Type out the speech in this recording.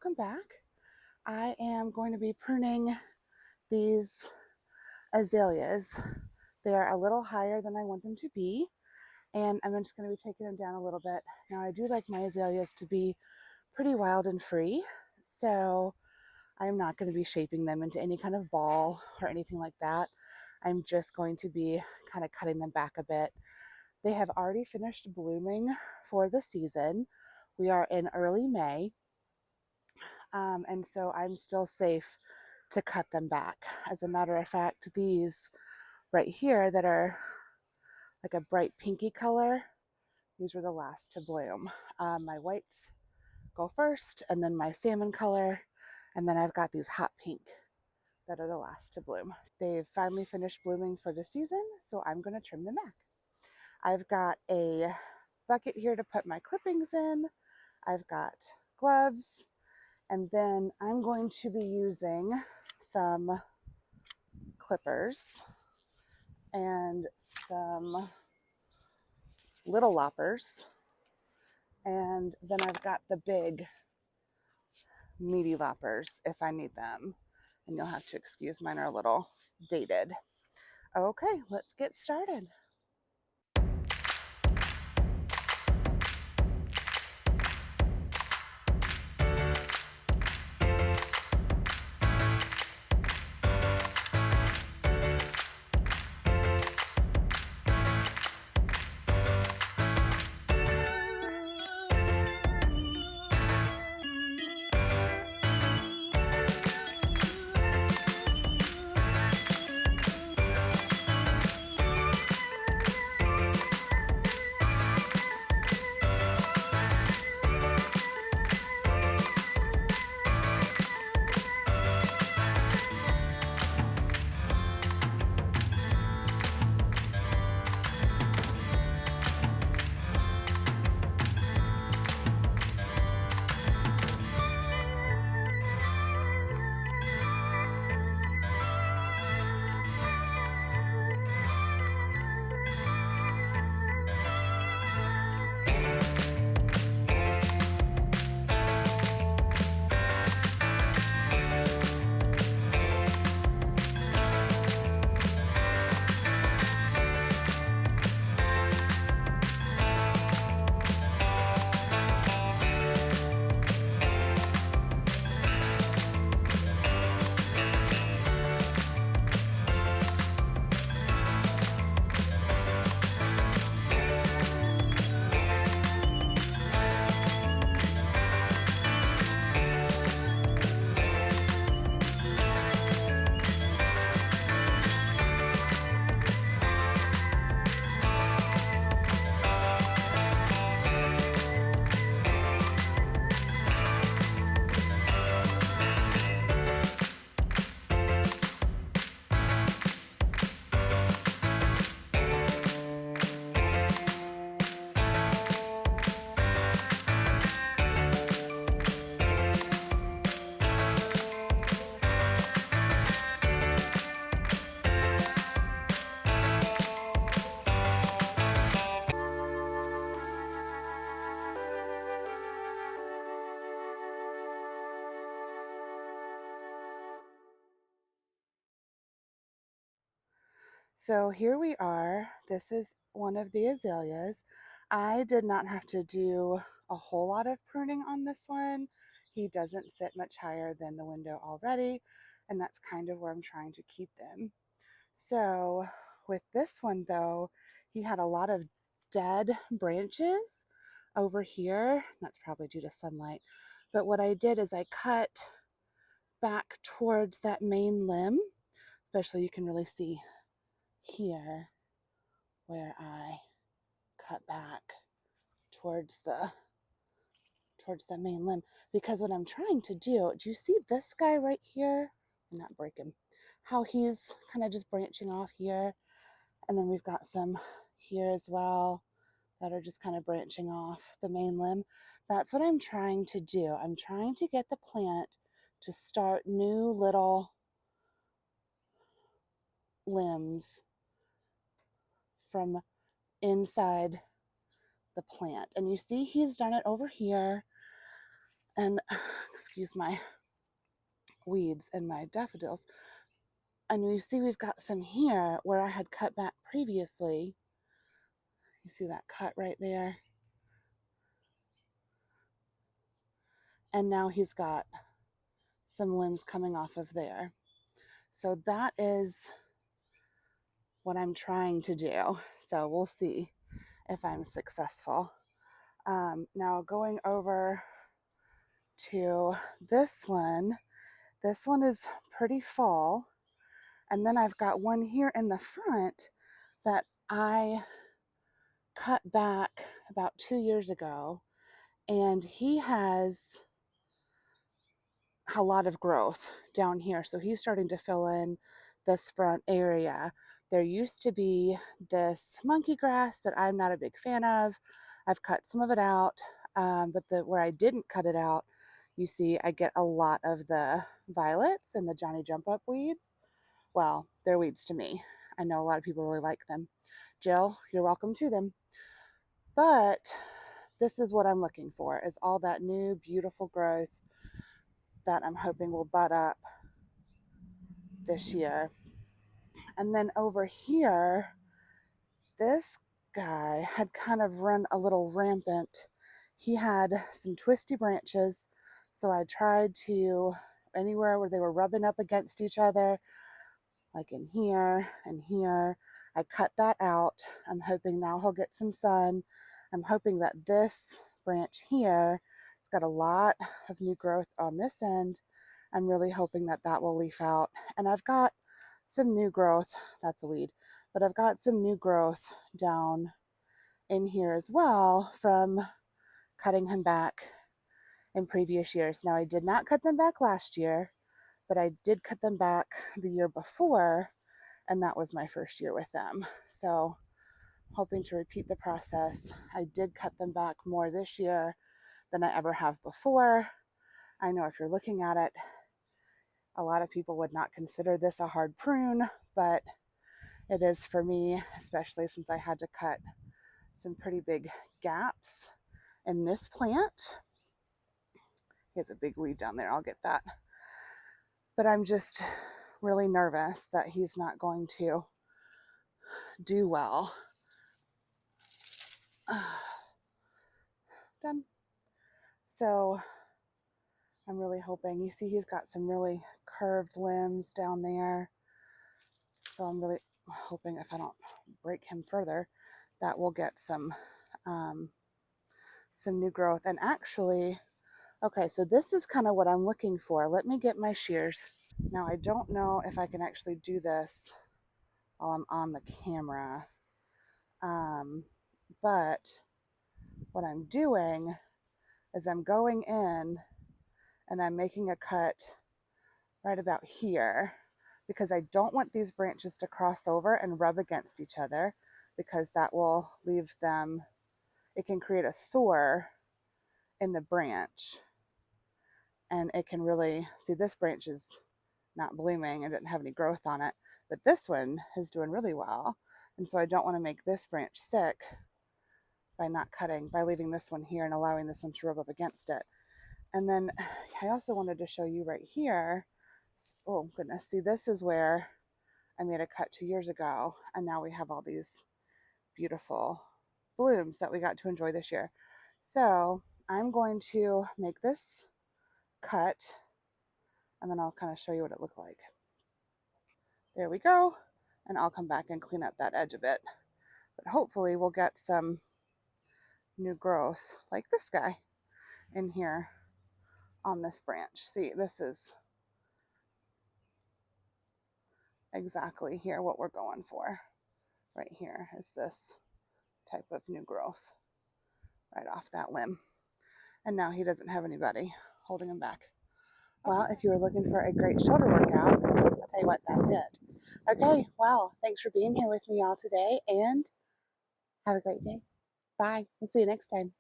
welcome back. I am going to be pruning these azaleas. They are a little higher than I want them to be, and I'm just going to be taking them down a little bit. Now, I do like my azaleas to be pretty wild and free, so I'm not going to be shaping them into any kind of ball or anything like that. I'm just going to be kind of cutting them back a bit. They have already finished blooming for the season. We are in early May. And so I'm still safe to cut them back. As a matter of fact, these right here that are like a bright pinky color, these were the last to bloom. My whites go first, and then my salmon color, and then I've got these hot pink that are the last to bloom. They've finally finished blooming for the season, so I'm going to trim them back. I've got a bucket here to put my clippings in. I've got gloves. And then I'm going to be using some clippers and some little loppers. And then I've got the big meaty loppers if I need them. And you'll have to excuse mine are a little dated. Okay, let's get started. So here we are. This is one of the azaleas. I did not have to do a whole lot of pruning on this one. He doesn't sit much higher than the window already, and that's kind of where I'm trying to keep them. So with this one though, he had a lot of dead branches over here. That's probably due to sunlight. But what I did is I cut back towards that main limb, especially you can really see here where I cut back towards the main limb, because what I'm trying to do you see this guy right here? And not break him. How he's kind of just branching off here, and then we've got some here as well that are just kind of branching off the main limb. That's what I'm trying to do. I'm trying to get the plant to start new little limbs from inside the plant. And you see he's done it over here. And excuse my weeds and my daffodils. And you see we've got some here where I had cut back previously. You see that cut right there? And now he's got some limbs coming off of there. So that is what I'm trying to do. So we'll see if I'm successful. Now going over to this one is pretty fall. And then I've got one here in the front that I cut back about 2 years ago, and he has a lot of growth down here. So he's starting to fill in this front area. There used to be this monkey grass that I'm not a big fan of. I've cut some of it out, but where I didn't cut it out, you see I get a lot of the violets and the Johnny Jump Up weeds. Well, they're weeds to me. I know a lot of people really like them. Jill, you're welcome to them. But this is what I'm looking for, is all that new beautiful growth that I'm hoping will bud up this year. And then over here, this guy had kind of run a little rampant. He had some twisty branches, so I tried to, anywhere where they were rubbing up against each other, like in here and here, I cut that out. I'm hoping now he'll get some sun. I'm hoping that this branch here, it's got a lot of new growth on this end. I'm really hoping that that will leaf out. And I've got some new growth, that's a weed, but I've got some new growth down in here as well from cutting him back in previous years. Now I did not cut them back last year, but I did cut them back the year before, and that was my first year with them. So hoping to repeat the process. I did cut them back more this year than I ever have before. I know if you're looking at it, a lot of people would not consider this a hard prune, but it is for me, especially since I had to cut some pretty big gaps in this plant. He has a big weed down there, I'll get that. But I'm just really nervous that he's not going to do well. Done. So I'm really hoping, you see he's got some really curved limbs down there. So I'm really hoping if I don't break him further, that we'll get some new growth. And actually, okay, so this is kind of what I'm looking for. Let me get my shears. Now I don't know if I can actually do this while I'm on the camera. But what I'm doing is I'm going in and I'm making a cut right about here, because I don't want these branches to cross over and rub against each other, because that will leave them, it can create a sore in the branch, and it can really, see this branch is not blooming and didn't have any growth on it, but this one is doing really well. And so I don't want to make this branch sick by not cutting, by leaving this one here and allowing this one to rub up against it. And then I also wanted to show you right here, oh goodness, see this is where I made a cut 2 years ago, and now we have all these beautiful blooms that we got to enjoy this year. So I'm going to make this cut, and then I'll kind of show you what it looked like. There we go. And I'll come back and clean up that edge a bit. But hopefully we'll get some new growth like this guy in here on this branch. See, this is exactly here what we're going for. Right here is this type of new growth right off that limb. And now he doesn't have anybody holding him back. Well, if you were looking for a great shoulder workout, I'll tell you what, that's it. Okay, well, thanks for being here with me all today, and have a great day. Bye. We'll see you next time.